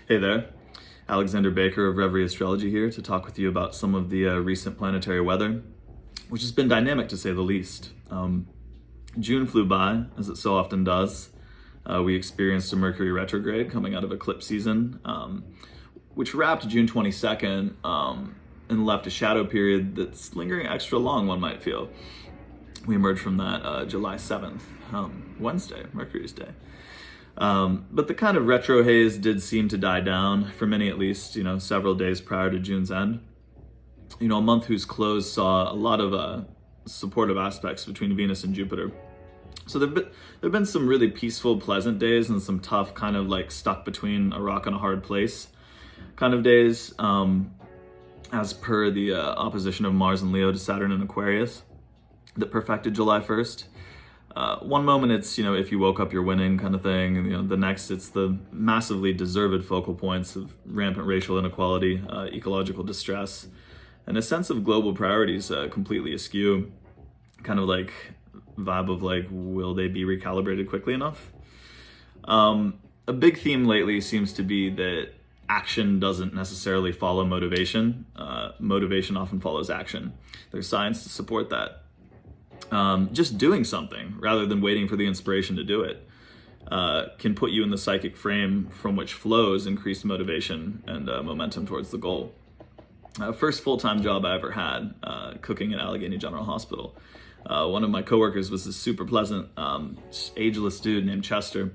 Hey there, Alexander Baker of Reverie Astrology here to talk with you about some of the recent planetary weather, which has been dynamic to say the least. June flew by, as it so often does. We experienced a Mercury retrograde coming out of eclipse season, which wrapped June 22nd and left a shadow period that's lingering extra long, one might feel. We emerged from that July 7th, Wednesday, Mercury's Day. But the kind of retro haze did seem to die down, for many at least, several days prior to June's end. A month whose close saw a lot of supportive aspects between Venus and Jupiter. So there've been some really peaceful, pleasant days and some tough, kind of like stuck between a rock and a hard place kind of days, as per the opposition of Mars and Leo to Saturn and Aquarius that perfected July 1st. One moment it's, if you woke up, you're winning kind of thing. And, the next it's the massively deserved focal points of rampant racial inequality, ecological distress, and a sense of global priorities completely askew. Kind of like vibe of like, will they be recalibrated quickly enough? A big theme lately seems to be that action doesn't necessarily follow motivation. Motivation often follows action. There's science to support that. Just doing something rather than waiting for the inspiration to do it can put you in the psychic frame from which flows increased motivation and momentum towards the goal. First full-time job I ever had, cooking at Allegheny General Hospital. One of my coworkers was this super pleasant, ageless dude named Chester.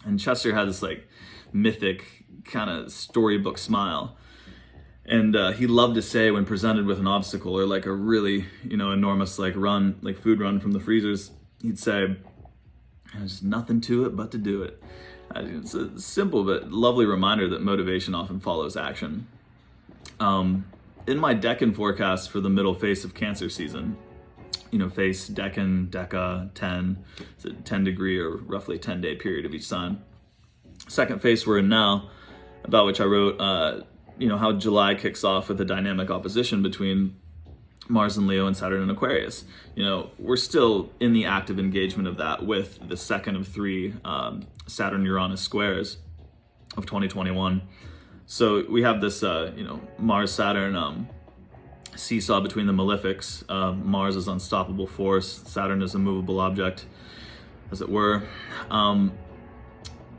And Chester had this like mythic kind of storybook smile. And he loved to say when presented with an obstacle or like a really, enormous like food run from the freezers, he'd say, "There's just nothing to it but to do it." It's a simple but lovely reminder that motivation often follows action. In my decan forecast for the middle face of Cancer season, face, decan, deca, 10, it's a 10 degree or roughly 10-day period of each sign. Second face we're in now, about which I wrote, how July kicks off with a dynamic opposition between Mars and Leo and Saturn and Aquarius. We're still in the active engagement of that with the second of three Saturn-Uranus squares of 2021. So we have this, Mars-Saturn seesaw between the Malefics. Mars is unstoppable force, Saturn is a movable object, as it were. And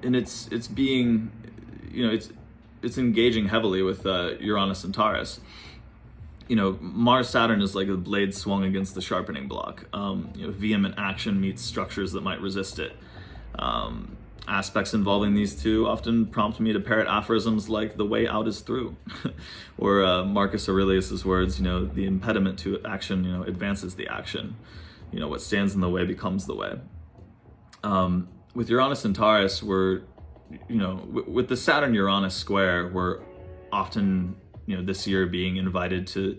it's being, it's engaging heavily with Uranus and Taurus. Mars-Saturn is like a blade swung against the sharpening block. Vehement action meets structures that might resist it. Aspects involving these two often prompt me to parrot aphorisms like "the way out is through," or Marcus Aurelius's words, "the impediment to action, advances the action. What stands in the way becomes the way." With Uranus and Taurus, we're with the Saturn-Uranus square, we're often, this year being invited to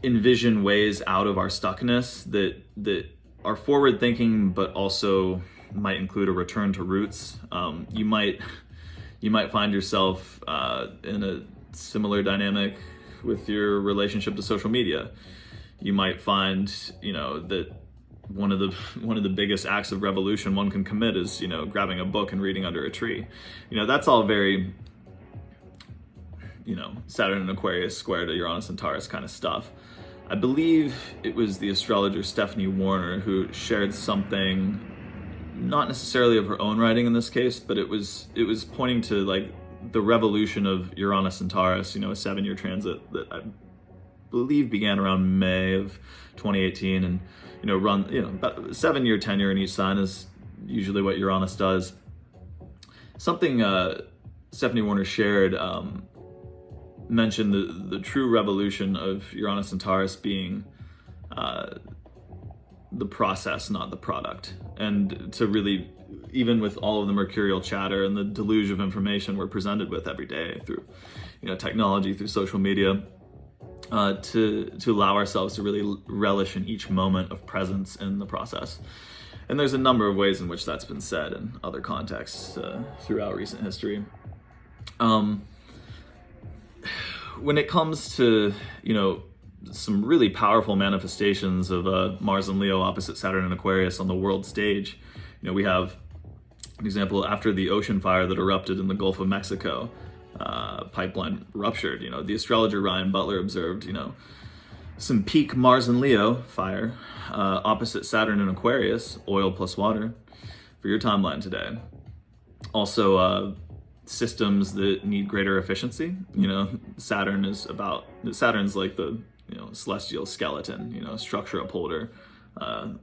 envision ways out of our stuckness that are forward-thinking, but also might include a return to roots. You might find yourself in a similar dynamic with your relationship to social media. You might find, that one of the biggest acts of revolution one can commit is, grabbing a book and reading under a tree. That's all very, Saturn and Aquarius square to Uranus and Taurus kind of stuff. I believe it was the astrologer Stephanie Warner who shared something, not necessarily of her own writing in this case, but it was pointing to like the revolution of Uranus and Taurus, a 7-year transit that I believe began around May of 2018 and about 7-year tenure in each sign is usually what Uranus does. Something Stephanie Warner shared mentioned the true revolution of Uranus and Taurus being the process, not the product. And to really, even with all of the mercurial chatter and the deluge of information we're presented with every day through technology, through social media, to allow ourselves to really relish in each moment of presence in the process. And there's a number of ways in which that's been said in other contexts throughout recent history. When it comes to, some really powerful manifestations of Mars and Leo opposite Saturn and Aquarius on the world stage, we have An example, after the ocean fire that erupted in the Gulf of Mexico, pipeline ruptured, the astrologer Ryan Butler observed, some peak Mars and Leo, fire, opposite Saturn and Aquarius, oil plus water, for your timeline today. Also, systems that need greater efficiency. Saturn's like the celestial skeleton, structure upholder,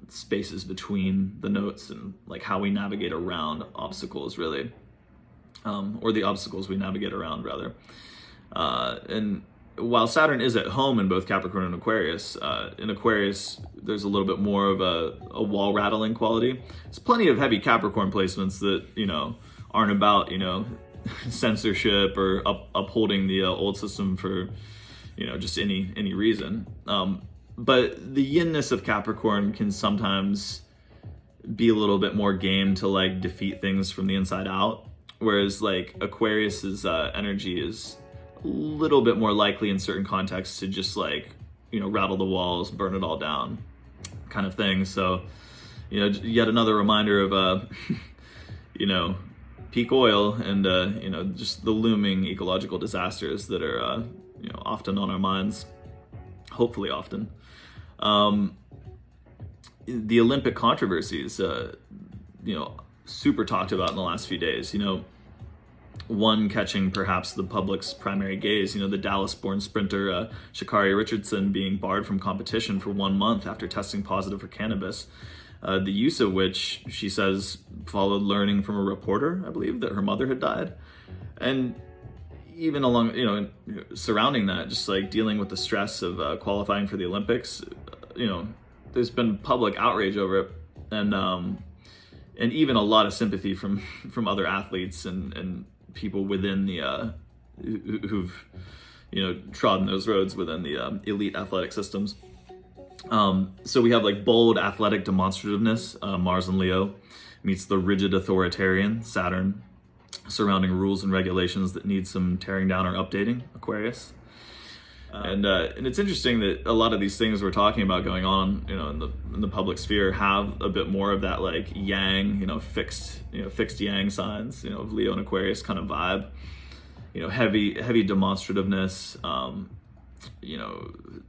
spaces between the notes, and like how we navigate around obstacles, really, or the obstacles we navigate around, rather. And while Saturn is at home in both Capricorn and Aquarius, in Aquarius there's a little bit more of a wall rattling quality. There's plenty of heavy Capricorn placements that aren't about censorship or upholding the old system for just any reason. But the yinness of Capricorn can sometimes be a little bit more game to like defeat things from the inside out, whereas like Aquarius's energy is a little bit more likely in certain contexts to just like rattle the walls, burn it all down, kind of thing. So yet another reminder of peak oil and just the looming ecological disasters that are often on our minds, hopefully often. The Olympic controversies, super talked about in the last few days. One catching perhaps the public's primary gaze, the Dallas-born sprinter Sha'Carri Richardson being barred from competition for 1 month after testing positive for cannabis, the use of which she says followed learning from a reporter, I believe, that her mother had died. And even along, surrounding that, just like dealing with the stress of qualifying for the Olympics, there's been public outrage over it, and even a lot of sympathy from other athletes and people within the who've trodden those roads within the elite athletic systems. So we have like bold athletic demonstrativeness, Mars and Leo, meets the rigid authoritarian, Saturn, surrounding rules and regulations that need some tearing down or updating, Aquarius. And it's interesting that a lot of these things we're talking about going on, in the public sphere have a bit more of that like yang, fixed yang signs, of Leo and Aquarius kind of vibe, heavy demonstrativeness,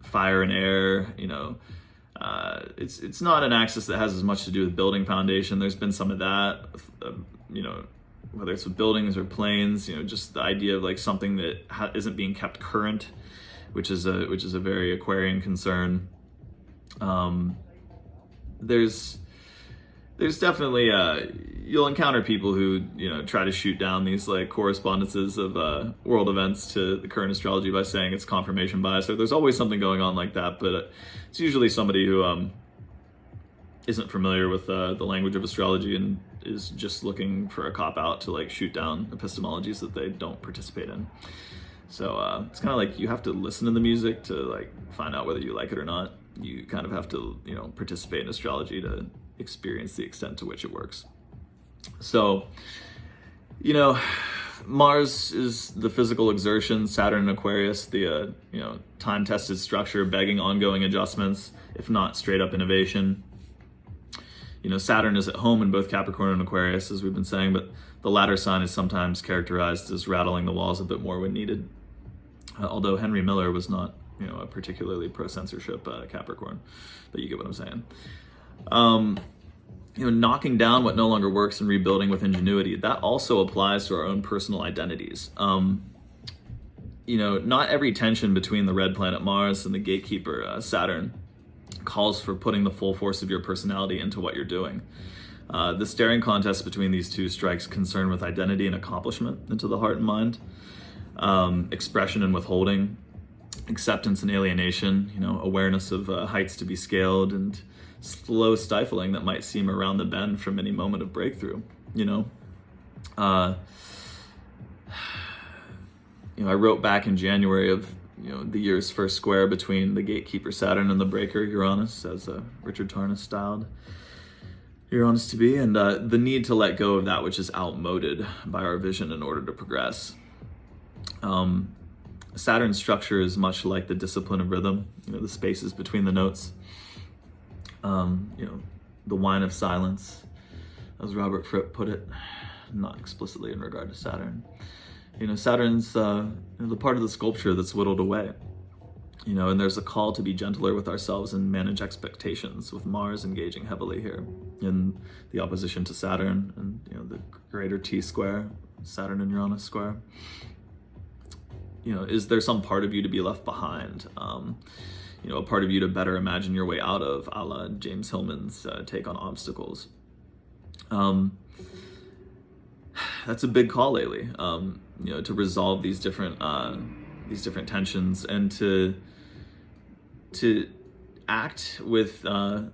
fire and air, it's not an axis that has as much to do with building foundation. There's been some of that, whether it's with buildings or planes, just the idea of like something that isn't being kept current, which is a very Aquarian concern. There's definitely you'll encounter people who try to shoot down these like correspondences of world events to the current astrology by saying it's confirmation bias. So there's always something going on like that, but it's usually somebody who isn't familiar with the language of astrology and is just looking for a cop out to like shoot down epistemologies that they don't participate in. So it's kind of like you have to listen to the music to like find out whether you like it or not. You kind of have to participate in astrology to experience the extent to which it works. So Mars is the physical exertion, Saturn and Aquarius, the time-tested structure begging ongoing adjustments, if not straight up innovation. Saturn is at home in both Capricorn and Aquarius, as we've been saying, but the latter sign is sometimes characterized as rattling the walls a bit more when needed. Although Henry Miller was not, a particularly pro-censorship Capricorn, but you get what I'm saying. Knocking down what no longer works and rebuilding with ingenuity, that also applies to our own personal identities. Not every tension between the red planet Mars and the gatekeeper Saturn calls for putting the full force of your personality into what you're doing. The staring contest between these two strikes concern with identity and accomplishment into the heart and mind, expression and withholding, acceptance and alienation, awareness of heights to be scaled, and slow stifling that might seem around the bend from any moment of breakthrough. I wrote back in January of the year's first square between the gatekeeper Saturn and the breaker Uranus, as Richard Tarnas styled Uranus to be, and the need to let go of that which is outmoded by our vision in order to progress. Saturn's structure is much like the discipline of rhythm, the spaces between the notes, the wine of silence, as Robert Fripp put it, not explicitly in regard to Saturn. You know, Saturn's the part of the sculpture that's whittled away. You know, and there's a call to be gentler with ourselves and manage expectations, with Mars engaging heavily here in the opposition to Saturn and, you know, the greater T-square, Saturn and Uranus square. You know, is there some part of you to be left behind? You know, a part of you to better imagine your way out of, a la James Hillman's take on obstacles. That's a big call lately. You know, to resolve these different tensions and to act with a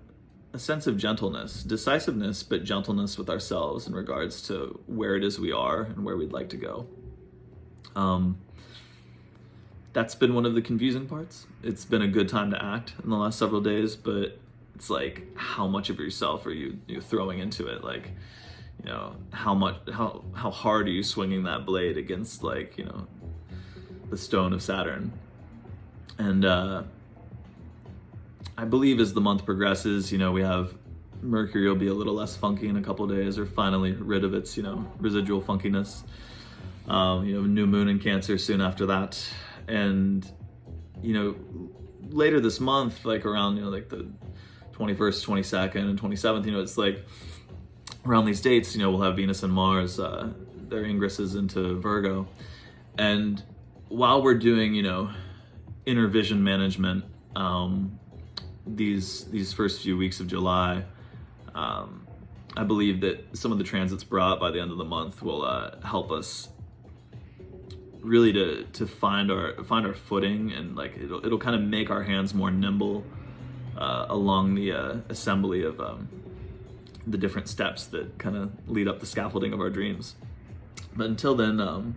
sense of gentleness, decisiveness, but gentleness with ourselves in regards to where it is we are and where we'd like to go. That's been one of the confusing parts. It's been a good time to act in the last several days, but it's like, how much of yourself are you throwing into it? Like, you know, how hard are you swinging that blade against, like, you know, the stone of Saturn? And I believe as the month progresses, you know, we have Mercury will be a little less funky in a couple of days, or finally rid of its, you know, residual funkiness. You know, new moon in Cancer soon after that. And, you know, later this month, like around, you know, like the 21st, 22nd, and 27th, you know, it's like around these dates, you know, we'll have Venus and Mars, their ingresses into Virgo. And while we're doing, you know, inner vision management, these first few weeks of July, I believe that some of the transits brought by the end of the month will help us really to find our footing, and like it'll kind of make our hands more nimble along the assembly of the different steps that kind of lead up the scaffolding of our dreams. But until then,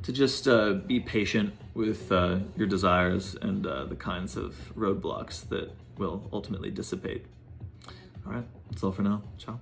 to just be patient with your desires and the kinds of roadblocks that will ultimately dissipate. All right, that's all for now. Ciao.